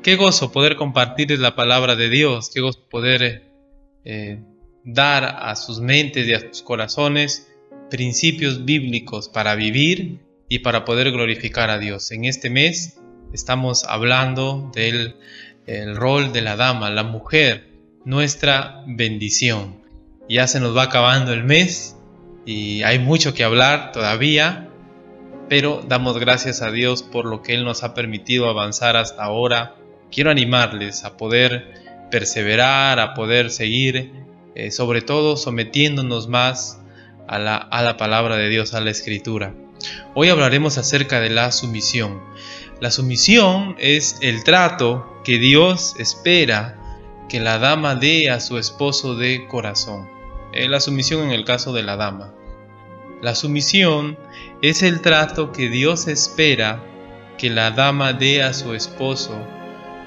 Qué gozo poder compartirles la palabra de Dios, qué gozo poder dar a sus mentes y a sus corazones principios bíblicos para vivir y para poder glorificar a Dios. En este mes estamos hablando del rol de la dama, la mujer, nuestra bendición. Ya se nos va acabando el mes y hay mucho que hablar todavía, pero damos gracias a Dios por lo que Él nos ha permitido avanzar hasta ahora. Quiero animarles a poder perseverar, a poder seguir, sobre todo sometiéndonos más a la palabra de Dios, a la Escritura. Hoy hablaremos acerca de la sumisión. La sumisión es el trato que Dios espera que la dama dé a su esposo de corazón. La sumisión en el caso de la dama. La sumisión es el trato que Dios espera que la dama dé a su esposo,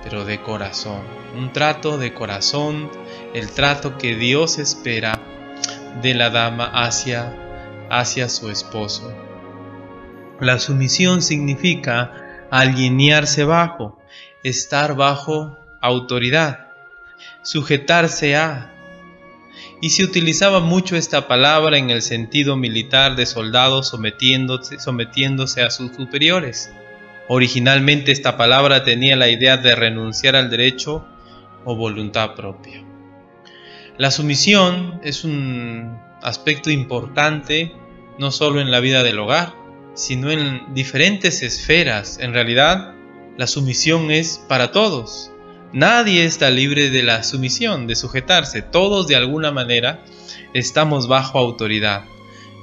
pero de corazón. Un trato de corazón, el trato que Dios espera de la dama hacia su esposo. La sumisión significa alinearse bajo, estar bajo autoridad, sujetarse a. Y se utilizaba mucho esta palabra en el sentido militar de soldados sometiéndose a sus superiores. Originalmente esta palabra tenía la idea de renunciar al derecho o voluntad propia. La sumisión es un aspecto importante no solo en la vida del hogar, sino en diferentes esferas. En realidad, la sumisión es para todos. Nadie está libre de la sumisión, de sujetarse. Todos de alguna manera estamos bajo autoridad.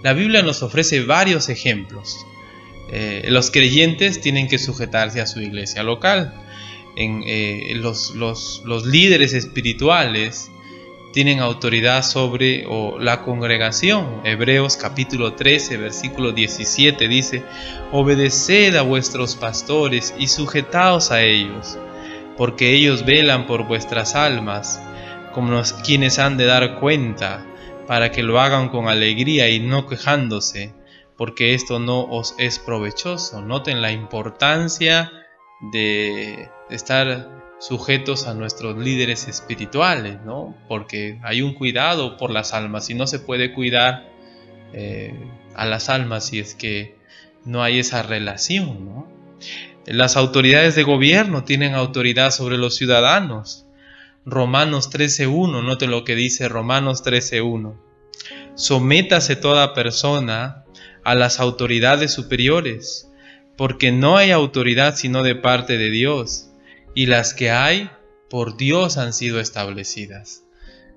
La Biblia nos ofrece varios ejemplos. Los creyentes tienen que sujetarse a su iglesia local. Los líderes espirituales tienen autoridad sobre la congregación. Hebreos capítulo 13, versículo 17 dice: obedeced a vuestros pastores y sujetaos a ellos, porque ellos velan por vuestras almas, como quienes han de dar cuenta, para que lo hagan con alegría y no quejándose, porque esto no os es provechoso. Noten la importancia de estar sujetos a nuestros líderes espirituales, ¿no? Porque hay un cuidado por las almas y no se puede cuidar a las almas si es que no hay esa relación, ¿no? Las autoridades de gobierno tienen autoridad sobre los ciudadanos. Romanos 13:1, note lo que dice Romanos 13:1. Sométase toda persona a las autoridades superiores, porque no hay autoridad sino de parte de Dios, y las que hay por Dios han sido establecidas.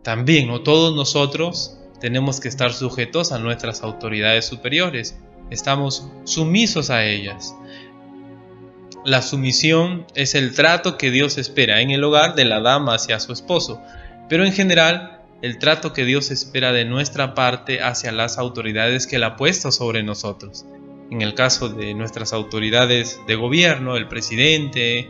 También, no todos nosotros tenemos que estar sujetos a nuestras autoridades superiores, estamos sumisos a ellas. La sumisión es el trato que Dios espera en el hogar de la dama hacia su esposo, pero en general el trato que Dios espera de nuestra parte hacia las autoridades que Él ha puesto sobre nosotros. En el caso de nuestras autoridades de gobierno, el presidente,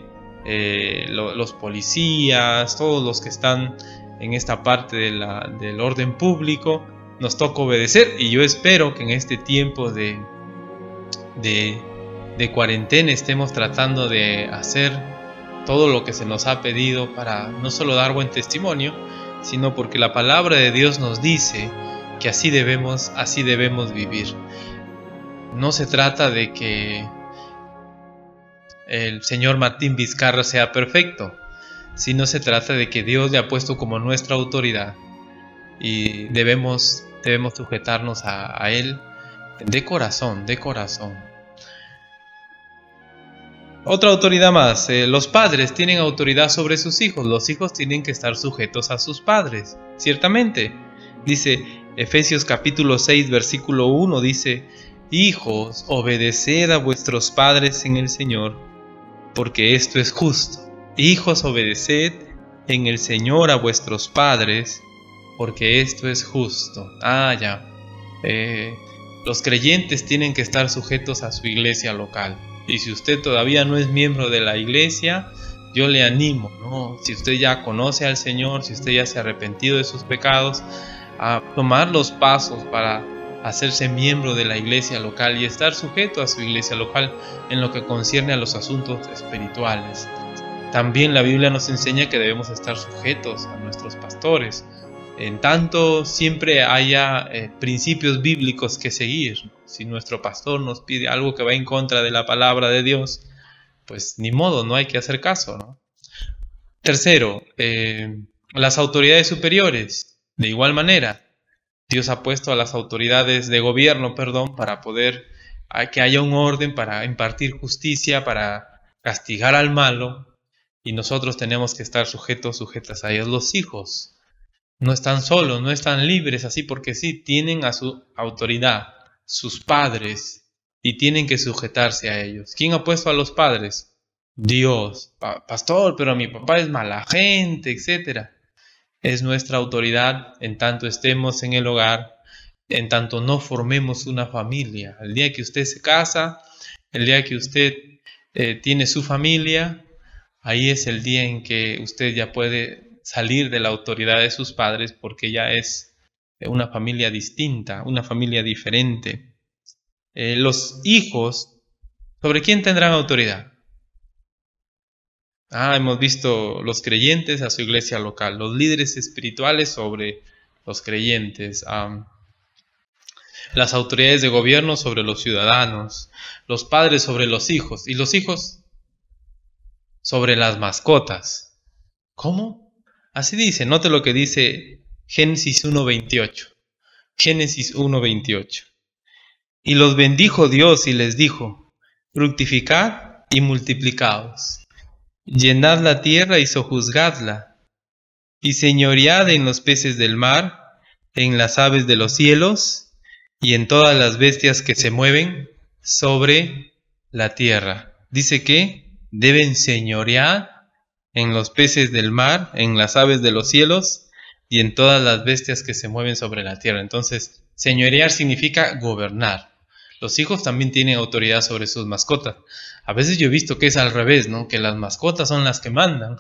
los policías, todos los que están en esta parte del orden público, nos toca obedecer. Y yo espero que en este tiempo de cuarentena estemos tratando de hacer todo lo que se nos ha pedido para no solo dar buen testimonio, sino porque la palabra de Dios nos dice que así debemos vivir. No se trata de que el señor Martín Vizcarra sea perfecto, sino se trata de que Dios le ha puesto como nuestra autoridad y debemos sujetarnos a Él de corazón. Otra autoridad más, los padres tienen autoridad sobre sus hijos. Los hijos tienen que estar sujetos a sus padres, ciertamente. Dice Efesios capítulo 6 versículo 1, dice: hijos, obedeced a vuestros padres en el Señor, porque esto es justo. Hijos, obedeced en el Señor a vuestros padres, porque esto es justo. Los creyentes tienen que estar sujetos a su iglesia local. Y si usted todavía no es miembro de la iglesia, yo le animo, ¿no? Si usted ya conoce al Señor, si usted ya se ha arrepentido de sus pecados, a tomar los pasos para hacerse miembro de la iglesia local y estar sujeto a su iglesia local en lo que concierne a los asuntos espirituales. también la Biblia nos enseña que debemos estar sujetos a nuestros pastores, en tanto siempre haya principios bíblicos que seguir. Si nuestro pastor nos pide algo que va en contra de la palabra de Dios, pues ni modo, no hay que hacer caso, ¿no? Tercero, las autoridades superiores. De igual manera, Dios ha puesto a las autoridades de gobierno, para poder que haya un orden, para impartir justicia, para castigar al malo, y nosotros tenemos que estar sujetas a ellos. Los hijos no están solos, no están libres así porque sí, tienen a su autoridad, sus padres, y tienen que sujetarse a ellos. ¿Quién ha puesto a los padres? Dios. Pastor, pero mi papá es mala gente, etc. Es nuestra autoridad en tanto estemos en el hogar, en tanto no formemos una familia. El día que usted se casa, el día que usted tiene su familia, ahí es el día en que usted ya puede salir de la autoridad de sus padres, porque ya es una familia distinta, una familia diferente. Los hijos, ¿sobre quién tendrán autoridad? Hemos visto los creyentes a su iglesia local, los líderes espirituales sobre los creyentes, las autoridades de gobierno sobre los ciudadanos, los padres sobre los hijos, y los hijos sobre las mascotas. ¿Cómo? Así dice, note lo que dice Génesis 1:28. Génesis 1:28. Y los bendijo Dios y les dijo: fructificad y multiplicaos, llenad la tierra y sojuzgadla, y señoread en los peces del mar, en las aves de los cielos, y en todas las bestias que se mueven sobre la tierra. Dice que deben señorear en los peces del mar, en las aves de los cielos, y en todas las bestias que se mueven sobre la tierra. Entonces, señorear significa gobernar. Los hijos también tienen autoridad sobre sus mascotas. A veces yo he visto que es al revés, ¿no? Que las mascotas son las que mandan.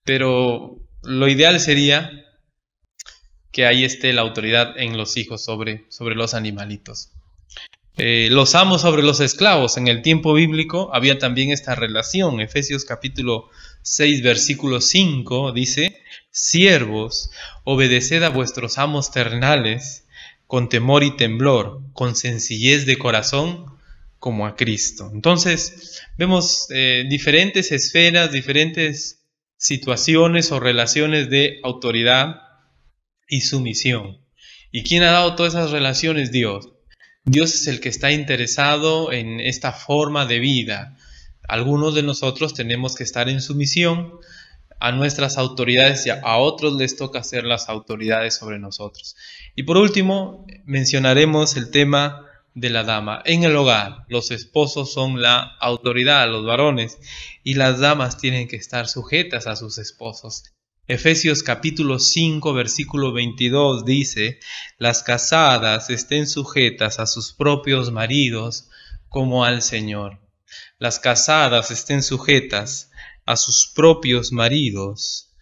Pero lo ideal sería que ahí esté la autoridad en los hijos sobre los animalitos. Los amos sobre los esclavos. En el tiempo bíblico había también esta relación. Efesios capítulo 6, versículo 5 dice: siervos, obedeced a vuestros amos terrenales con temor y temblor, con sencillez de corazón, como a Cristo. Entonces, vemos diferentes esferas, diferentes situaciones o relaciones de autoridad y sumisión. ¿Y quién ha dado todas esas relaciones? Dios. Dios es el que está interesado en esta forma de vida. Algunos de nosotros tenemos que estar en sumisión a nuestras autoridades y a otros les toca ser las autoridades sobre nosotros. Y por último, mencionaremos el tema de la dama. En el hogar, los esposos son la autoridad, los varones, y las damas tienen que estar sujetas a sus esposos. Efesios capítulo 5, versículo 22 dice: las casadas estén sujetas a sus propios maridos como al Señor. Las casadas estén sujetas a sus propios maridos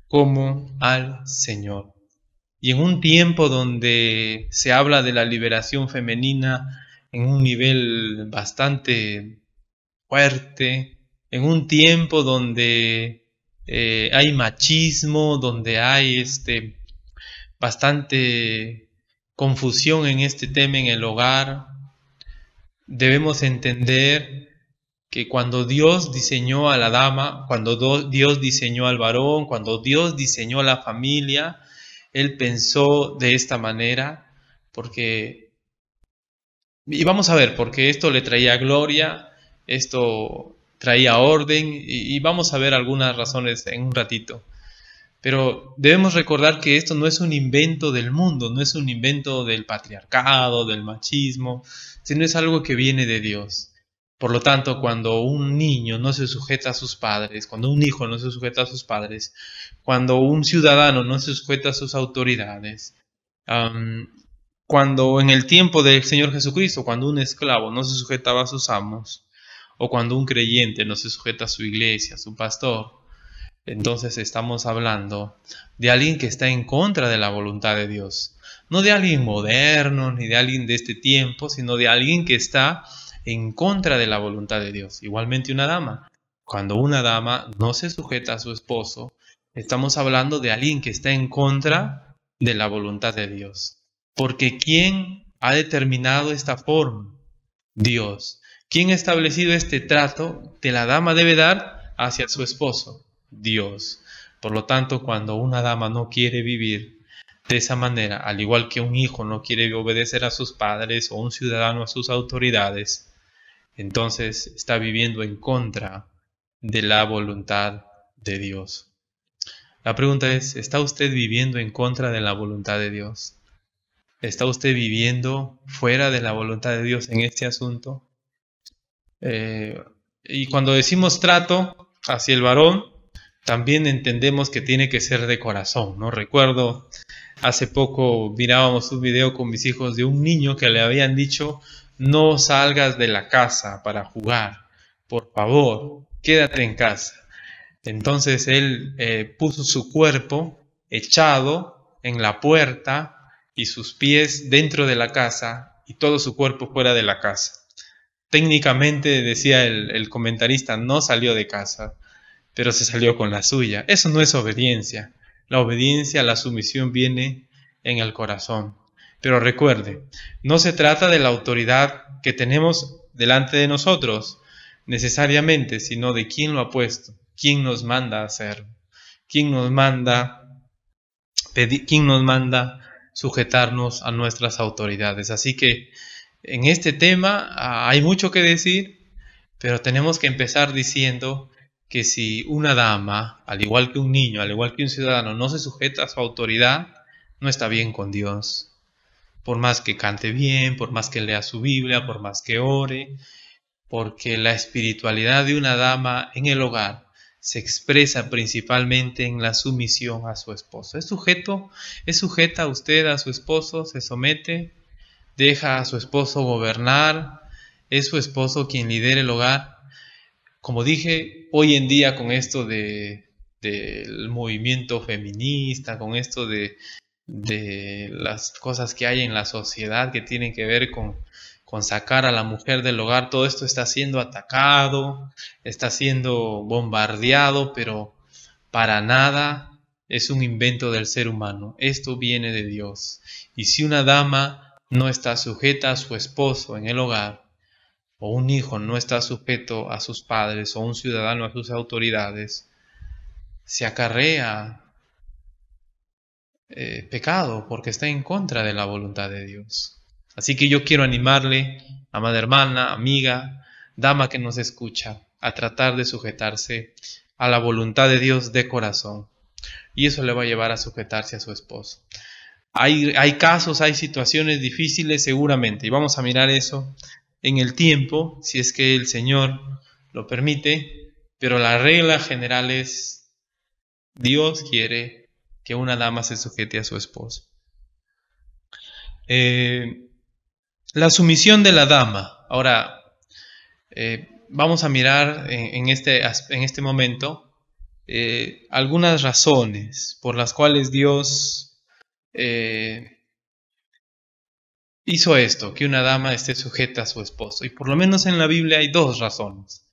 como al Señor. Y en un tiempo donde se habla de la liberación femenina en un nivel bastante fuerte, en un tiempo donde hay machismo, donde hay bastante confusión en este tema en el hogar, debemos entender que cuando Dios diseñó a la dama, cuando Dios diseñó al varón, cuando Dios diseñó a la familia, Él pensó de esta manera, y vamos a ver, porque esto le traía gloria, esto traía orden, y vamos a ver algunas razones en un ratito. Pero debemos recordar que esto no es un invento del mundo, no es un invento del patriarcado, del machismo, sino es algo que viene de Dios. Por lo tanto, cuando un niño no se sujeta a sus padres, cuando un hijo no se sujeta a sus padres, cuando un ciudadano no se sujeta a sus autoridades, cuando en el tiempo del Señor Jesucristo, cuando un esclavo no se sujetaba a sus amos, o cuando un creyente no se sujeta a su iglesia, a su pastor, entonces estamos hablando de alguien que está en contra de la voluntad de Dios. No de alguien moderno, ni de alguien de este tiempo, sino de alguien que está en contra de la voluntad de Dios. Igualmente una dama. Cuando una dama no se sujeta a su esposo, estamos hablando de alguien que está en contra de la voluntad de Dios. Porque ¿quién ha determinado esta forma? Dios. ¿Quién ha establecido este trato que la dama debe dar hacia su esposo? Dios. Por lo tanto, cuando una dama no quiere vivir de esa manera, al igual que un hijo no quiere obedecer a sus padres o un ciudadano a sus autoridades, entonces está viviendo en contra de la voluntad de Dios. La pregunta es, ¿está usted viviendo en contra de la voluntad de Dios? ¿Está usted viviendo fuera de la voluntad de Dios en este asunto? Y cuando decimos trato hacia el varón, también entendemos que tiene que ser de corazón, ¿no? Recuerdo, hace poco mirábamos un video con mis hijos de un niño que le habían dicho: no salgas de la casa para jugar, por favor, quédate en casa. Entonces él puso su cuerpo echado en la puerta y sus pies dentro de la casa y todo su cuerpo fuera de la casa. Técnicamente, decía el comentarista, no salió de casa, pero se salió con la suya. Eso no es obediencia. La obediencia, la sumisión viene en el corazón. Pero recuerde, no se trata de la autoridad que tenemos delante de nosotros necesariamente, sino de quién lo ha puesto, quién nos manda a hacer, quién nos manda sujetarnos a nuestras autoridades. Así que en este tema hay mucho que decir, pero tenemos que empezar diciendo que si una dama, al igual que un niño, al igual que un ciudadano, no se sujeta a su autoridad, no está bien con Dios. Por más que cante bien, por más que lea su Biblia, por más que ore, porque la espiritualidad de una dama en el hogar se expresa principalmente en la sumisión a su esposo. ¿Es sujeta usted a su esposo? ¿Se somete? ¿Deja a su esposo gobernar? ¿Es su esposo quien lidera el hogar? Como dije, hoy en día con esto del movimiento feminista, con esto de las cosas que hay en la sociedad que tienen que ver con sacar a la mujer del hogar, todo esto está siendo atacado, está siendo bombardeado, pero para nada es un invento del ser humano. Esto viene de Dios. Y si una dama no está sujeta a su esposo en el hogar, o un hijo no está sujeto a sus padres, o un ciudadano a sus autoridades, se acarrea pecado porque está en contra de la voluntad de Dios. Así que yo quiero animarle, amada hermana, amiga, dama que nos escucha, a tratar de sujetarse a la voluntad de Dios de corazón. Y eso le va a llevar a sujetarse a su esposo. Hay casos, hay situaciones difíciles seguramente, y vamos a mirar eso en el tiempo, si es que el Señor lo permite, pero la regla general es: Dios quiere que una dama se sujete a su esposo. La sumisión de la dama. Ahora, vamos a mirar en este momento algunas razones por las cuales Dios hizo esto, que una dama esté sujeta a su esposo. Y por lo menos en la Biblia hay dos razones.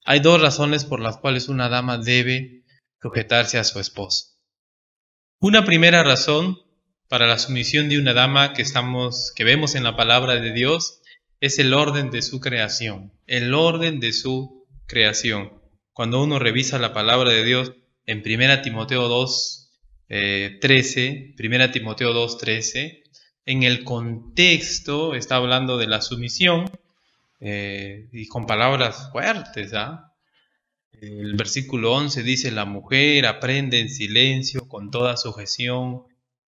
Hay dos razones por las cuales una dama debe sujetarse a su esposo. Una primera razón para la sumisión de una dama que vemos en la palabra de Dios es el orden de su creación. El orden de su creación. Cuando uno revisa la palabra de Dios en 1 Timoteo 2:13, en el contexto está hablando de la sumisión y con palabras fuertes. El versículo 11 dice: la mujer aprende en silencio con toda sujeción,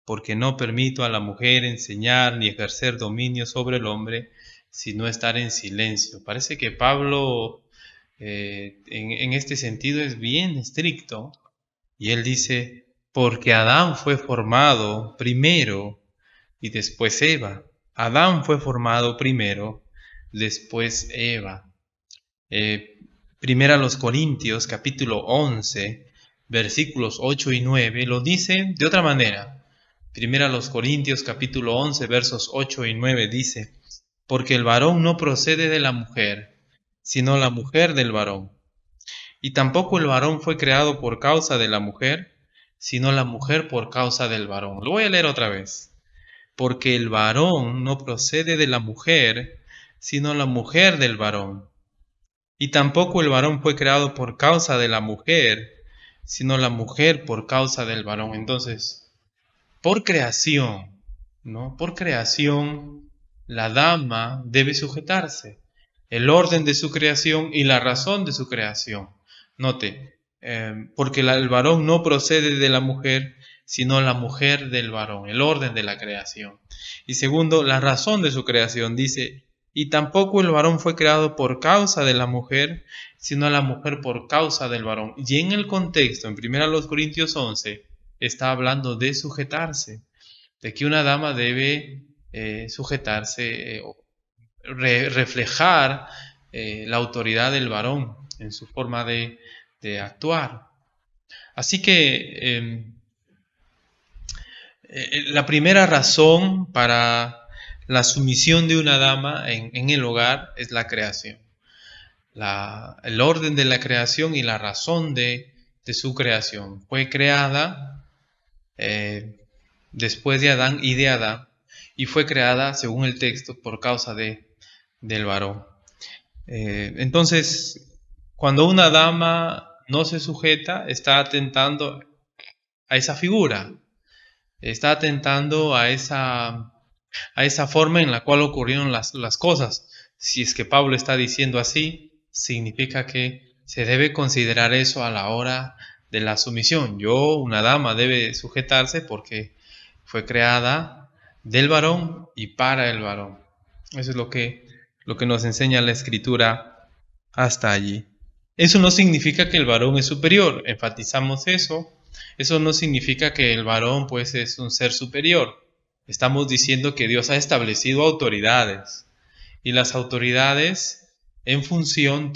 porque no permito a la mujer enseñar ni ejercer dominio sobre el hombre, sino estar en silencio. Parece que Pablo en este sentido es bien estricto, y él dice: porque Adán fue formado primero y después Eva. Adán fue formado primero, después Eva. Primera a los Corintios, capítulo 11, versículos 8 y 9, lo dice de otra manera. Primera a los Corintios, capítulo 11, versos 8 y 9 dice: porque el varón no procede de la mujer, sino la mujer del varón. Y tampoco el varón fue creado por causa de la mujer, sino la mujer por causa del varón. Lo voy a leer otra vez. Porque el varón no procede de la mujer, sino la mujer del varón. Y tampoco el varón fue creado por causa de la mujer, sino la mujer por causa del varón. Entonces, por creación, ¿no? Por creación, la dama debe sujetarse. El orden de su creación y la razón de su creación. Note, porque el varón no procede de la mujer, sino la mujer del varón, el orden de la creación. Y segundo, la razón de su creación, dice, y tampoco el varón fue creado por causa de la mujer, sino la mujer por causa del varón. Y en el contexto, en 1 Corintios 11, está hablando de sujetarse, de que una dama debe sujetarse, reflejar la autoridad del varón en su forma de actuar. Así que la primera razón para la sumisión de una dama en el hogar es la creación. El orden de la creación y la razón de su creación. Fue creada después de Adán y de Adán, y fue creada, según el texto, por causa del varón. Entonces, cuando una dama no se sujeta, está atentando a esa figura, está atentando a esa forma en la cual ocurrieron las cosas. Si es que Pablo está diciendo así, significa que se debe considerar eso a la hora de la sumisión. Una dama debe sujetarse porque fue creada del varón y para el varón. Eso es lo que nos enseña la Escritura hasta allí. Eso no significa que el varón es superior, enfatizamos eso. Eso no significa que el varón pues es un ser superior. Estamos diciendo que Dios ha establecido autoridades, y las autoridades en función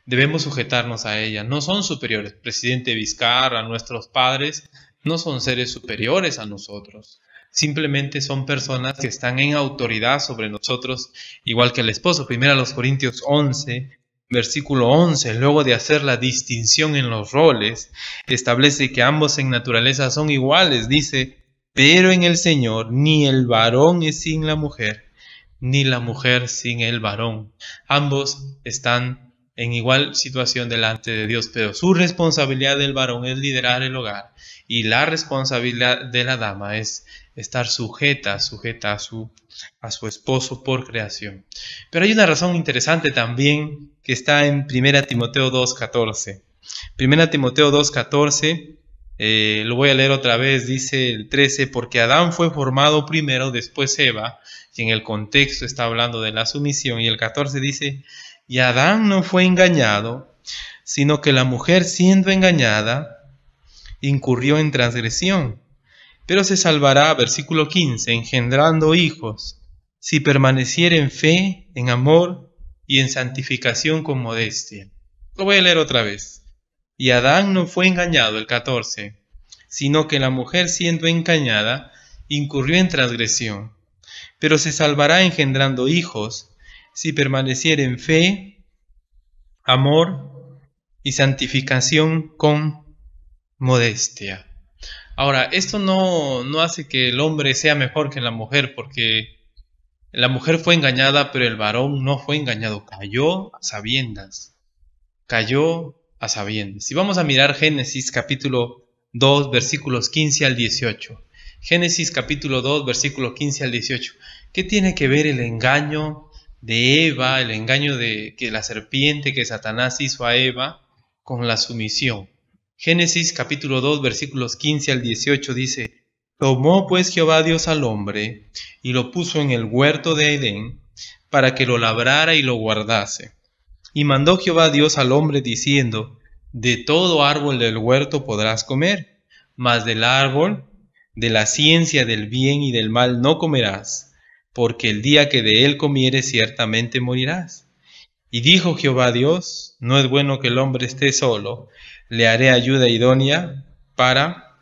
debemos sujetarnos a ellas. No son superiores. Presidente Vizcarra, nuestros padres, no son seres superiores a nosotros. Simplemente son personas que están en autoridad sobre nosotros, igual que el esposo. 1 Corintios 11, versículo 11, luego de hacer la distinción en los roles, establece que ambos en naturaleza son iguales. Dice, pero en el Señor ni el varón es sin la mujer, ni la mujer sin el varón. Ambos están en igual situación delante de Dios, pero su responsabilidad del varón es liderar el hogar, y la responsabilidad de la dama es estar sujeta a su esposo por creación. Pero hay una razón interesante también que está en 1 Timoteo 2:14. 1 Timoteo 2:14, lo voy a leer otra vez, dice el 13, porque Adán fue formado primero, después Eva, y en el contexto está hablando de la sumisión, y el 14 dice, y Adán no fue engañado, sino que la mujer siendo engañada, incurrió en transgresión. Pero se salvará, versículo 15, engendrando hijos, si permaneciere en fe, en amor y en santificación con modestia. Lo voy a leer otra vez. Y Adán no fue engañado, el 14, sino que la mujer siendo engañada, incurrió en transgresión. Pero se salvará engendrando hijos, si permaneciere en fe, amor y santificación con modestia. Ahora, esto no hace que el hombre sea mejor que la mujer, porque la mujer fue engañada, pero el varón no fue engañado. Cayó a sabiendas. Y vamos a mirar Génesis capítulo 2, versículos 15 al 18. Génesis capítulo 2, versículo 15 al 18. ¿Qué tiene que ver el engaño de Eva, el engaño que la serpiente, que Satanás hizo a Eva, con la sumisión? Génesis capítulo 2, versículos 15 al 18 dice, tomó pues Jehová Dios al hombre, y lo puso en el huerto de Edén, para que lo labrara y lo guardase. Y mandó Jehová Dios al hombre diciendo, de todo árbol del huerto podrás comer, mas del árbol de la ciencia del bien y del mal no comerás, porque el día que de él comieres ciertamente morirás. Y dijo Jehová Dios, no es bueno que el hombre esté solo, le haré ayuda idónea para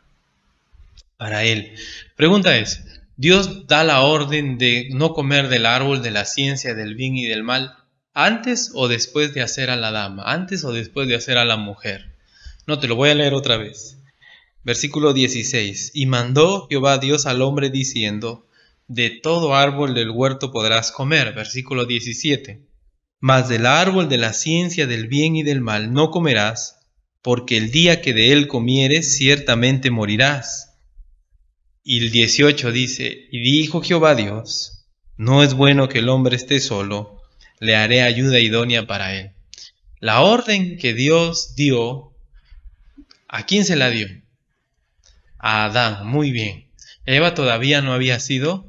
él. Pregunta es, ¿Dios da la orden de no comer del árbol de la ciencia del bien y del mal ¿Antes o después de hacer a la dama? ¿Antes o después de hacer a la mujer? No, te lo voy a leer otra vez. Versículo 16. Y mandó Jehová Dios al hombre diciendo: de todo árbol del huerto podrás comer. Versículo 17. Mas del árbol de la ciencia del bien y del mal no comerás, porque el día que de él comieres ciertamente morirás. Y el 18 dice: y dijo Jehová Dios: no es bueno que el hombre esté solo, le haré ayuda idónea para él. La orden que Dios dio, ¿a quién se la dio? A Adán. Muy bien. Eva todavía no había sido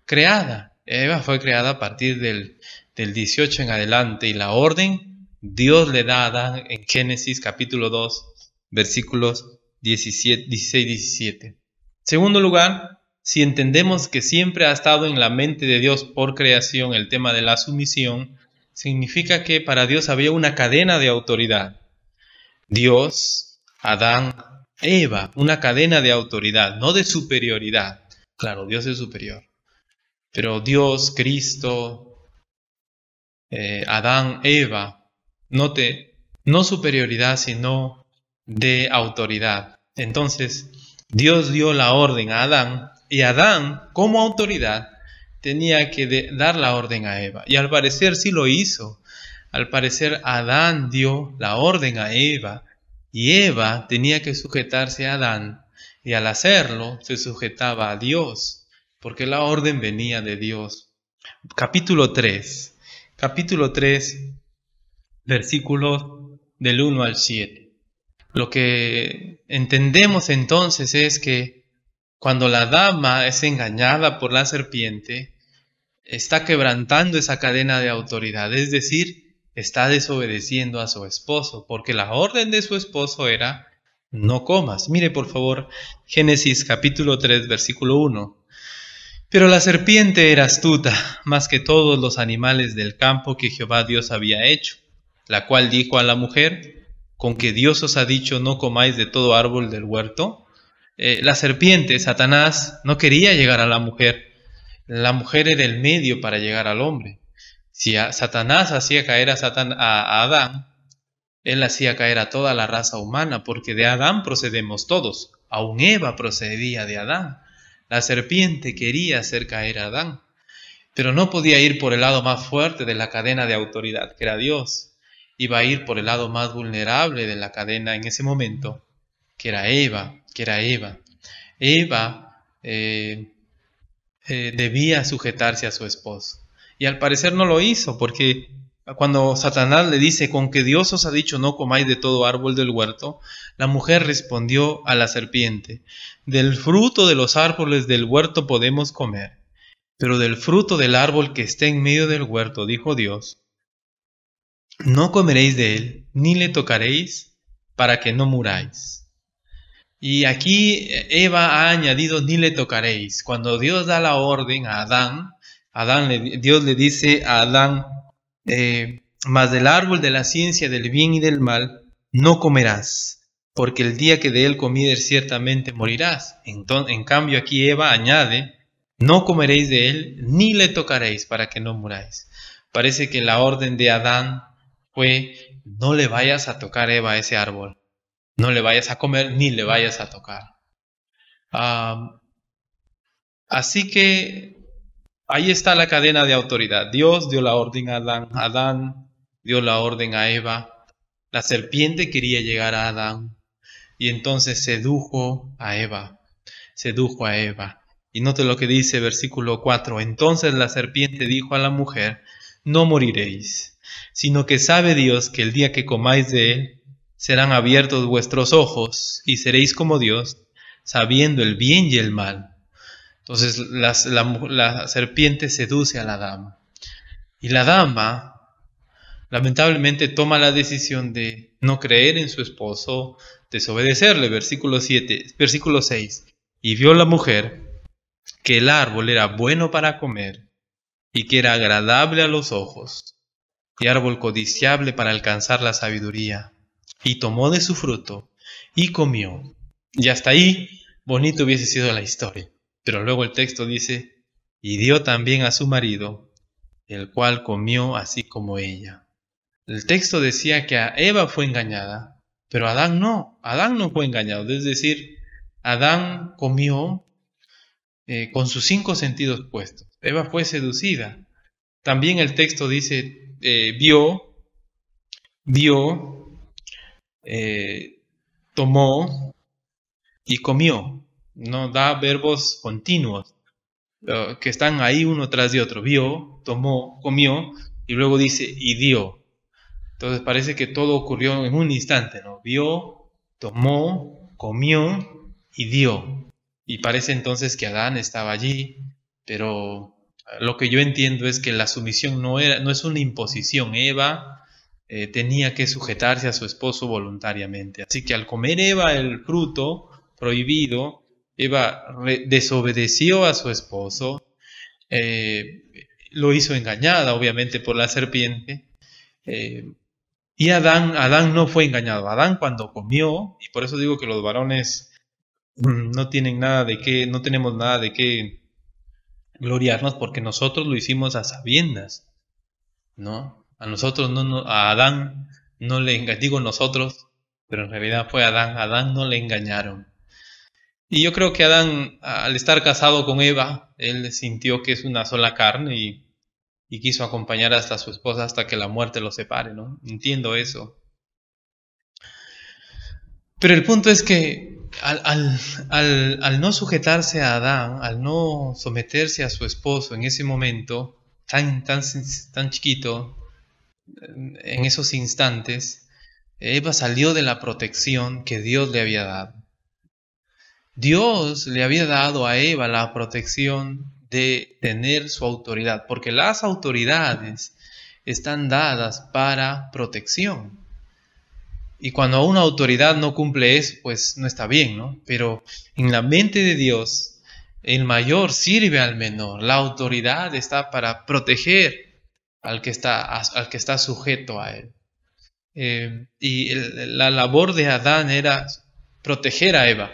creada. Eva fue creada a partir del 18 en adelante, y la orden Dios le da a Adán en Génesis capítulo 2, versículos 16-17. Segundo lugar, si entendemos que siempre ha estado en la mente de Dios por creación el tema de la sumisión, significa que para Dios había una cadena de autoridad. Dios, Adán, Eva, una cadena de autoridad, no de superioridad. Claro, Dios es superior. Pero Dios, Cristo, Adán, Eva, no superioridad, sino de autoridad. Entonces, Dios dio la orden a Adán, y Adán, como autoridad, tenía que dar la orden a Eva. Y al parecer sí lo hizo. Al parecer Adán dio la orden a Eva, y Eva tenía que sujetarse a Adán, y al hacerlo se sujetaba a Dios, porque la orden venía de Dios. Capítulo 3, versículos del 1 al 7. Lo que entendemos entonces es que cuando la dama es engañada por la serpiente, está quebrantando esa cadena de autoridad, es decir, está desobedeciendo a su esposo, porque la orden de su esposo era: no comas. Mire por favor Génesis capítulo 3, versículo 1. Pero la serpiente era astuta, más que todos los animales del campo que Jehová Dios había hecho, la cual dijo a la mujer: ¿con que Dios os ha dicho no comáis de todo árbol del huerto? La serpiente, Satanás, no quería llegar a la mujer. La mujer era el medio para llegar al hombre. Si Satanás hacía caer a Adán, él hacía caer a toda la raza humana, porque de Adán procedemos todos. Aún Eva procedía de Adán. La serpiente quería hacer caer a Adán, pero no podía ir por el lado más fuerte de la cadena de autoridad, que era Dios. Iba a ir por el lado más vulnerable de la cadena en ese momento, que era Eva. Eva debía sujetarse a su esposo. Y al parecer no lo hizo, porque cuando Satanás le dice: con que Dios os ha dicho no comáis de todo árbol del huerto, la mujer respondió a la serpiente: del fruto de los árboles del huerto podemos comer, pero del fruto del árbol que está en medio del huerto, dijo Dios, no comeréis de él, ni le tocaréis, para que no muráis. Y aquí Eva ha añadido ni le tocaréis. Cuando Dios da la orden a Adán, Dios le dice a Adán: mas del árbol de la ciencia del bien y del mal no comerás, porque el día que de él comieres ciertamente morirás. En cambio aquí Eva añade: no comeréis de él, ni le tocaréis, para que no muráis. Parece que la orden de Adán fue: no le vayas a tocar, Eva, a ese árbol. No le vayas a comer, ni le vayas a tocar. Así que ahí está la cadena de autoridad. Dios dio la orden a Adán, Adán dio la orden a Eva, la serpiente quería llegar a Adán, y entonces sedujo a Eva. Y note lo que dice versículo 4. Entonces la serpiente dijo a la mujer: no moriréis, sino que sabe Dios que el día que comáis de él, serán abiertos vuestros ojos, y seréis como Dios, sabiendo el bien y el mal. Entonces la serpiente seduce a la dama. Y la dama, lamentablemente, toma la decisión de no creer en su esposo, desobedecerle. Versículo 6. Y vio la mujer que el árbol era bueno para comer, y que era agradable a los ojos, y árbol codiciable para alcanzar la sabiduría. Y tomó de su fruto, y comió. Y hasta ahí, bonito hubiese sido la historia. Pero luego el texto dice: y dio también a su marido, el cual comió así como ella. El texto decía que a Eva fue engañada, pero Adán no fue engañado. Es decir, Adán comió con sus 5 sentidos puestos. Eva fue seducida. También el texto dice, tomó y comió. No da verbos continuos que están ahí uno tras de otro. Vio, tomó, comió y luego dice y dio. Entonces parece que todo ocurrió en un instante, ¿no? Vio, tomó, comió y dio. Y parece entonces que Adán estaba allí, pero lo que yo entiendo es que la sumisión no es una imposición. Eva tenía que sujetarse a su esposo voluntariamente. Así que al comer Eva el fruto prohibido, Eva desobedeció a su esposo, lo hizo engañada obviamente por la serpiente, y Adán no fue engañado. Adán cuando comió, y por eso digo que los varones no tenemos nada de qué gloriarnos, porque nosotros lo hicimos a sabiendas, ¿no? A Adán no le engañaron, digo nosotros, pero en realidad fue Adán no le engañaron. Y yo creo que Adán, al estar casado con Eva, él sintió que es una sola carne y quiso acompañar hasta a su esposa hasta que la muerte los separe, ¿no? Entiendo eso. Pero el punto es que al no sujetarse a Adán, al no someterse a su esposo en ese momento tan chiquito, en esos instantes, Eva salió de la protección que Dios le había dado. Dios le había dado a Eva la protección de tener su autoridad, porque las autoridades están dadas para protección. Y cuando una autoridad no cumple eso, pues no está bien, ¿no? Pero en la mente de Dios, el mayor sirve al menor. La autoridad está para proteger al que está sujeto a él. La labor de Adán era proteger a Eva.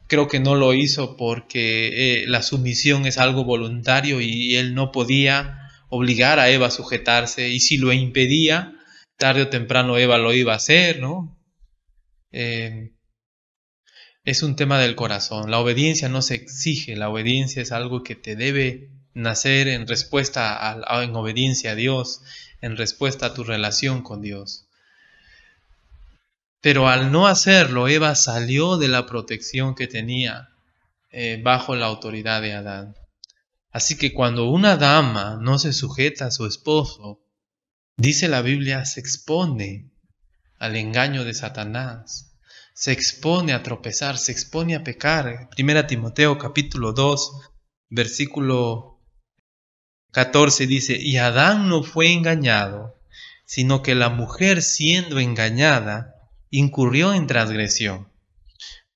Creo que no lo hizo porque la sumisión es algo voluntario y él no podía obligar a Eva a sujetarse, y si lo impedía, tarde o temprano Eva lo iba a hacer, ¿no? Es un tema del corazón. La obediencia no se exige, la obediencia es algo que te debe nacer en respuesta en obediencia a Dios, en respuesta a tu relación con Dios. Pero al no hacerlo, Eva salió de la protección que tenía bajo la autoridad de Adán. Así que cuando una dama no se sujeta a su esposo, dice la Biblia, se expone al engaño de Satanás, se expone a tropezar, se expone a pecar. 1 Timoteo capítulo 2, versículo 14 dice, y Adán no fue engañado, sino que la mujer siendo engañada, incurrió en transgresión,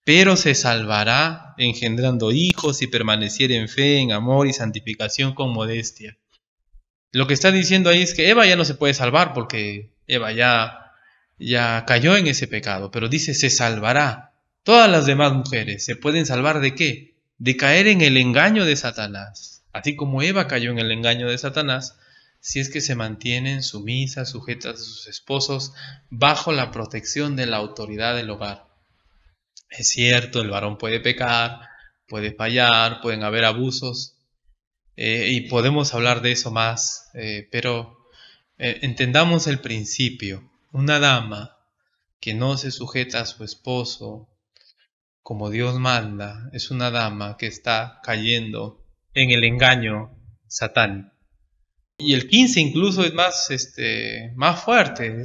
pero se salvará engendrando hijos y permaneciera en fe, en amor y santificación con modestia. Lo que está diciendo ahí es que Eva ya no se puede salvar porque Eva ya cayó en ese pecado, pero dice se salvará. Todas las demás mujeres se pueden salvar ¿de qué? De caer en el engaño de Satanás. Así como Eva cayó en el engaño de Satanás, si es que se mantienen sumisas, sujetas a sus esposos, bajo la protección de la autoridad del hogar. Es cierto, el varón puede pecar, puede fallar, pueden haber abusos, y podemos hablar de eso más, pero entendamos el principio. Una dama que no se sujeta a su esposo como Dios manda, es una dama que está cayendo en el engaño satánico. Y el 15 incluso es más fuerte,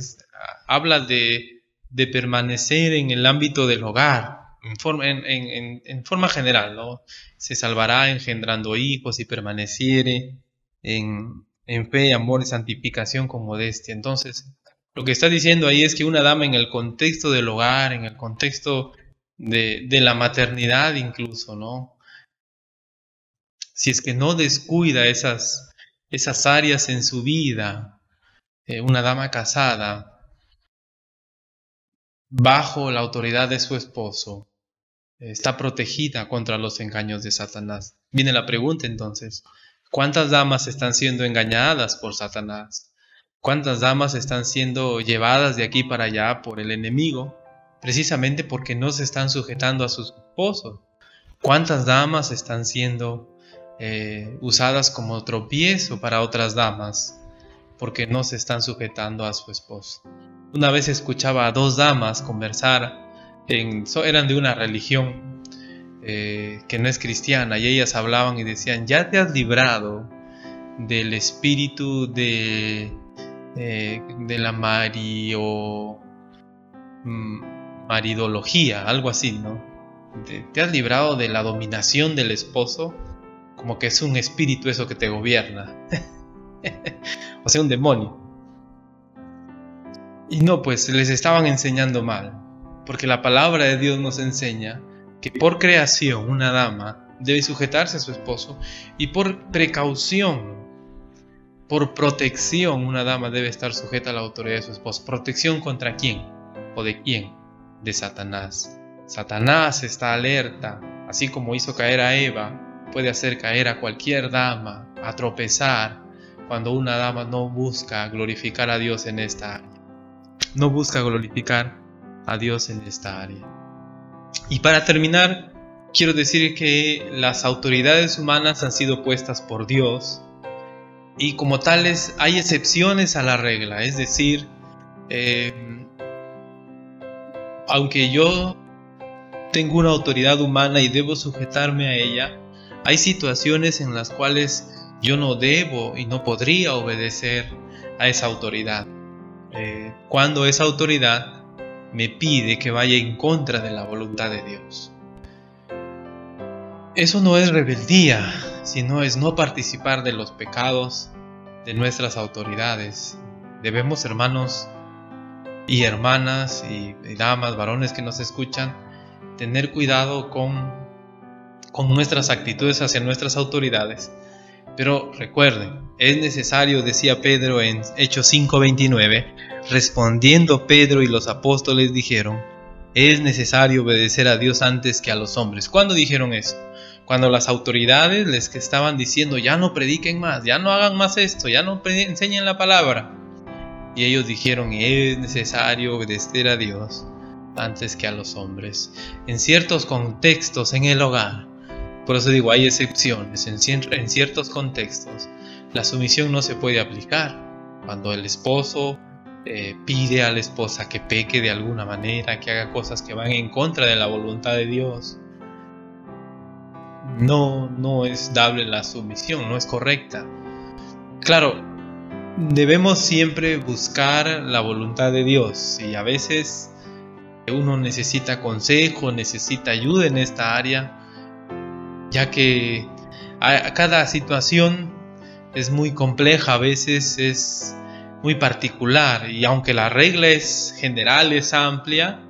habla de permanecer en el ámbito del hogar, en forma general, ¿no? Se salvará engendrando hijos y permaneciere en fe, amor y santificación con modestia. Entonces, lo que está diciendo ahí es que una dama en el contexto del hogar, en el contexto de la maternidad incluso, ¿no? Si es que no descuida esas áreas en su vida, una dama casada, bajo la autoridad de su esposo, está protegida contra los engaños de Satanás. Viene la pregunta entonces, ¿Cuántas damas están siendo engañadas por Satanás? ¿Cuántas damas están siendo llevadas de aquí para allá por el enemigo? Precisamente porque no se están sujetando a sus esposos. ¿Cuántas damas están siendo usadas como tropiezo para otras damas porque no se están sujetando a su esposo? Una vez escuchaba a dos damas conversar, eran de una religión que no es cristiana, y ellas hablaban y decían: ya te has librado del espíritu de la maridología, algo así, ¿no? Te has librado de la dominación del esposo, como que es un espíritu eso que te gobierna. O sea, un demonio. Y no, pues les estaban enseñando mal, porque la palabra de Dios nos enseña que por creación una dama debe sujetarse a su esposo, y por precaución, por protección, una dama debe estar sujeta a la autoridad de su esposo. ¿Protección contra quién? ¿O de quién? De Satanás. Satanás está alerta, así como hizo caer a Eva, puede hacer caer a cualquier dama, a tropezar, cuando una dama no busca glorificar a Dios en esta área. No busca glorificar a Dios en esta área. Y para terminar, quiero decir que las autoridades humanas han sido puestas por Dios, y como tales hay excepciones a la regla. Es decir, aunque yo tengo una autoridad humana y debo sujetarme a ella, hay situaciones en las cuales yo no debo y no podría obedecer a esa autoridad. Cuando esa autoridad me pide que vaya en contra de la voluntad de Dios. Eso no es rebeldía, sino es no participar de los pecados de nuestras autoridades. Debemos, hermanos y hermanas y damas, varones que nos escuchan, tener cuidado con nuestras actitudes hacia nuestras autoridades. Pero recuerden, es necesario, decía Pedro en Hechos 5:29, respondiendo Pedro y los apóstoles dijeron: es necesario obedecer a Dios antes que a los hombres. ¿Cuándo dijeron eso? Cuando las autoridades les que estaban diciendo: ya no prediquen más, ya no hagan más esto, ya no enseñen la palabra. Y ellos dijeron: es necesario obedecer a Dios antes que a los hombres. En ciertos contextos en el hogar, por eso digo, hay excepciones, en ciertos contextos la sumisión no se puede aplicar. Cuando el esposo pide a la esposa que peque de alguna manera, que haga cosas que van en contra de la voluntad de Dios, no es dable la sumisión, no es correcta. Claro, debemos siempre buscar la voluntad de Dios, y a veces uno necesita consejo, necesita ayuda en esta área, ya que cada situación es muy compleja, a veces es muy particular, y aunque la regla es general, es amplia,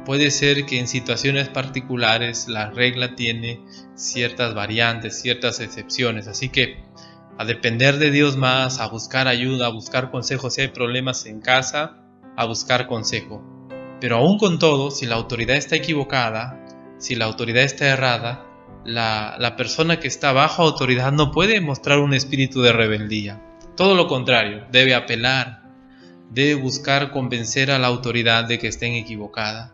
puede ser que en situaciones particulares la regla tiene ciertas variantes, ciertas excepciones. Así que a depender de Dios más, a buscar ayuda, a buscar consejo. Si hay problemas en casa, a buscar consejo. Pero aún con todo, si la autoridad está equivocada, si la autoridad está errada, la persona que está bajo autoridad no puede mostrar un espíritu de rebeldía. Todo lo contrario, debe apelar, debe buscar convencer a la autoridad de que está equivocada,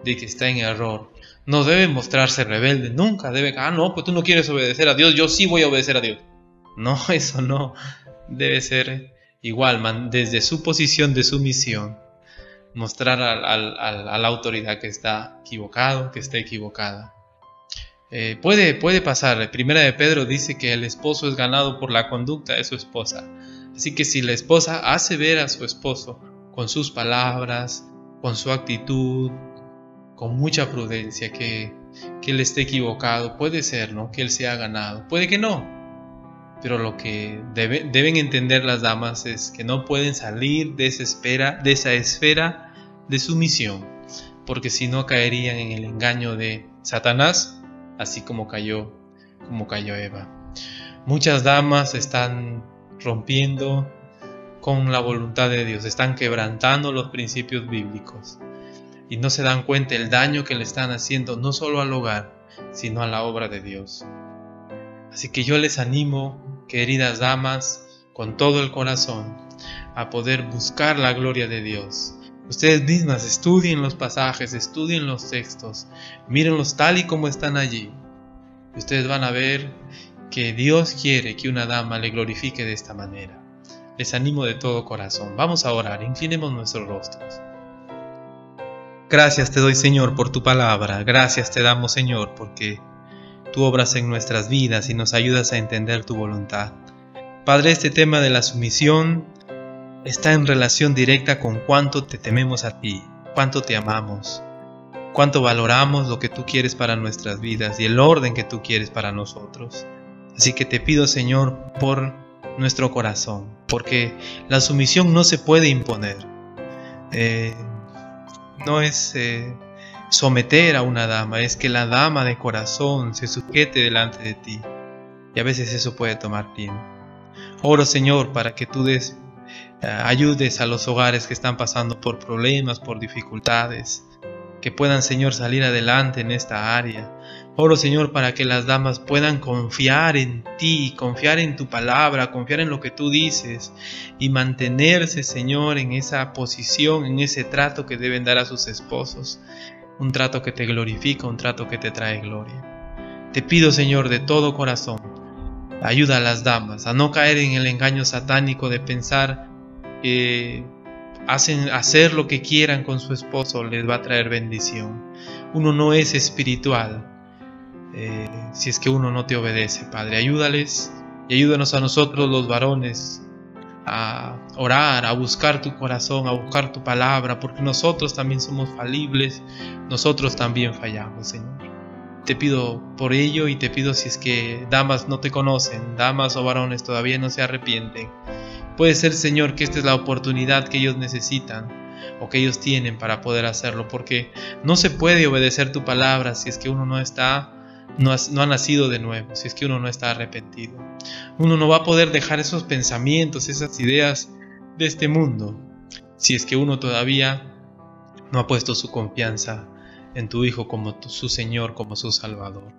de que está en error. No debe mostrarse rebelde, nunca debe: no, pues tú no quieres obedecer a Dios, yo sí voy a obedecer a Dios. No, eso no. Debe ser igual, desde su posición de sumisión, mostrar a la autoridad que está equivocado, que está equivocada. Puede pasar. Primera de Pedro dice que el esposo es ganado por la conducta de su esposa. Así que si la esposa hace ver a su esposo con sus palabras, con su actitud, con mucha prudencia, que él esté equivocado, puede ser, ¿no?, que él sea ganado, puede que no. Pero lo que deben entender las damas es que no pueden salir de esa esfera de sumisión, porque si no caerían en el engaño de Satanás, así como cayó Eva. Muchas damas están rompiendo con la voluntad de Dios, están quebrantando los principios bíblicos y no se dan cuenta el daño que le están haciendo, no solo al hogar, sino a la obra de Dios. Así que yo les animo queridas damas, con todo el corazón, a poder buscar la gloria de Dios. Ustedes mismas estudien los pasajes, estudien los textos, mírenlos tal y como están allí. Ustedes van a ver que Dios quiere que una dama le glorifique de esta manera. Les animo de todo corazón. Vamos a orar, inclinemos nuestros rostros. Gracias te doy, Señor, por tu palabra. Gracias te damos, Señor, porque tú obras en nuestras vidas y nos ayudas a entender tu voluntad. Padre, este tema de la sumisión está en relación directa con cuánto te tememos a ti, cuánto te amamos, cuánto valoramos lo que tú quieres para nuestras vidas y el orden que tú quieres para nosotros. Así que te pido, Señor, por nuestro corazón, porque la sumisión no se puede imponer. No es someter a una dama, es que la dama de corazón se sujete delante de ti. Y a veces eso puede tomar tiempo. Oro, Señor, para que tú ayudes a los hogares que están pasando por problemas, por dificultades, que puedan, Señor, salir adelante en esta área. Oro, Señor, para que las damas puedan confiar en ti, confiar en tu palabra, confiar en lo que tú dices y mantenerse, Señor, en esa posición, en ese trato que deben dar a sus esposos. Un trato que te glorifica, un trato que te trae gloria. Te pido, Señor, de todo corazón, ayuda a las damas a no caer en el engaño satánico de pensar que hacer lo que quieran con su esposo les va a traer bendición. Uno no es espiritual si es que uno no te obedece, Padre. Ayúdales y ayúdanos a nosotros los varones a orar, a buscar tu corazón, a buscar tu palabra, porque nosotros también somos falibles, nosotros también fallamos, Señor. Te pido por ello y te pido, si es que damas no te conocen, damas o varones todavía no se arrepienten, puede ser, Señor, que esta es la oportunidad que ellos necesitan o que ellos tienen para poder hacerlo, porque no se puede obedecer tu palabra si es que uno no ha nacido de nuevo, si es que uno no está arrepentido. Uno no va a poder dejar esos pensamientos, esas ideas de este mundo, si es que uno todavía no ha puesto su confianza en tu Hijo como su Señor, como su Salvador.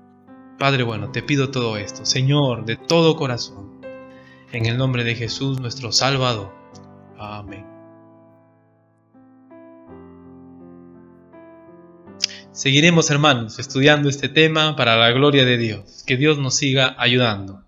Padre bueno, te pido todo esto, Señor, de todo corazón, en el nombre de Jesús, nuestro Salvador. Amén. Seguiremos, hermanos, estudiando este tema para la gloria de Dios. Que Dios nos siga ayudando.